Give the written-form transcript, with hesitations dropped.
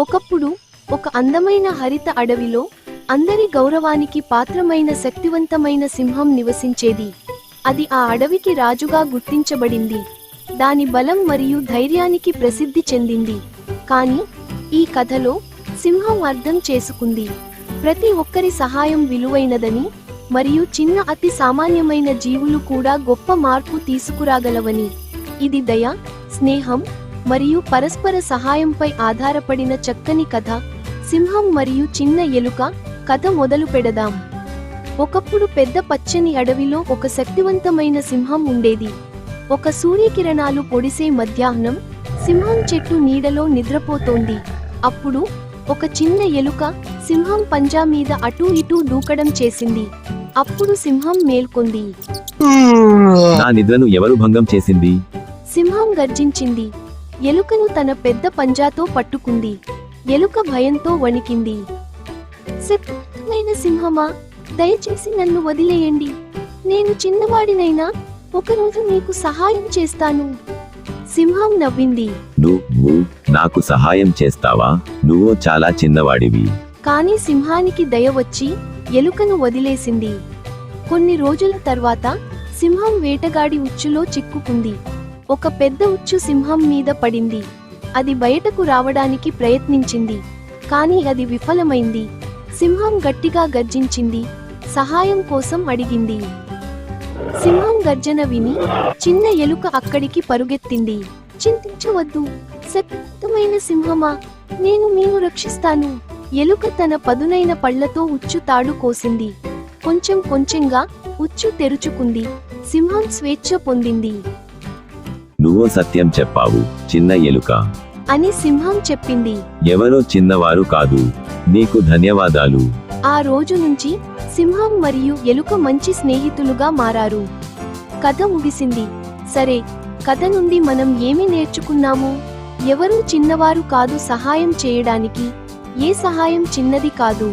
ఒకప్పుడు ఒక అందమైన హరిత అడవిలో అందరి గౌరవానికి పాత్రమైన శక్తివంతమైన సింహం నివసించేది. అది ఆ అడవికి రాజుగా గుర్తించబడింది. దాని బలం మరియు ధైర్యానికి ప్రసిద్ధి చెందింది. కానీ ఈ కథలో సింహం అర్థం చేసుకుంది ప్రతి ఒక్కరి సహాయం విలువైనదని మరియు చిన్న అతి సామాన్యమైన జీవులు కూడా గొప్ప మార్పు తీసుకురాగలవని. ఇది దయ, స్నేహం మరియు పరస్పర సహాయంపై ఆధారపడిన చక్కని కథ. సింహం మరియు చిన్న ఎలుక కథ మొదలు పెడదాం. ఒకప్పుడు పెద్ద పచ్చని అడవిలో ఒక శక్తివంతమైన సింహం ఉండేది. ఒక సూర్యకిరణాలు పొడిసే మధ్యాహ్నం సింహం చెట్టు నీడలో నిద్రపోతోంది. అప్పుడు ఒక చిన్న ఎలుక సింహం పంజా మీద అటూ ఇటూ దూకడం చేసింది. అప్పుడు సింహం మేల్కొంది. నా నిద్రను ఎవరు భంగం చేసింది? సింహం గర్జించింది. ఎలుకను తన పెద్ద పంజాతో పట్టుకుంది. ఎలుక భయంతో వణికింది. శక్తిమైన సింహమా, దయచేసి నన్ను వదిలేయండి. నేను చిన్నవాడినైనా ఒకరోజు నీకు సహాయం చేస్తాను. సింహం నవ్వింది. నువ్వు నాకు సహాయం చేస్తావా? నువ్వు చాలా చిన్నవాడివి. కానీ సింహానికి దయ వచ్చి ఎలుకను వదిలేసింది. కొన్ని రోజుల తర్వాత సింహం వేటగాడి ఉచ్చులో చిక్కుకుంది. ఒక పెద్ద ఉచ్చు సింహం మీద పడింది. అది బయటకు రావడానికి ప్రయత్నించింది, కానీ అది విఫలమైంది. సింహం గట్టిగా గర్జించింది, సహాయం కోసం అడిగింది. సింహం గర్జన విని చిన్న ఎలుక అక్కడికి పరుగెత్తింది. చింతించవద్దు శక్తిమైన సింహమా, నేను నిన్ను రక్షిస్తాను. ఎలుక తన పదునైన పళ్లతో ఉచ్చు తాడు కోసింది. కొంచెం కొంచెంగా ఉచ్చు తెరుచుకుంది. సింహం స్వేచ్ఛ పొందింది. నువ్వు సత్యం చెప్పావు, చిన్న ఎలుక అని సింహం చెప్పింది. ఎవరో చిన్నవారు కాదు. నీకు ధన్యవాదాలు. ఆ రోజు నుంచి సింహం మరియు ఎలుక మంచి స్నేహితులుగా మారారు. కథ ముగిసింది. సరే, కథ నుండి మనం ఏమి నేర్చుకున్నాము? ఎవరూ చిన్నవారు కాదు సహాయం చేయడానికి. ఏ సహాయం చిన్నది కాదు.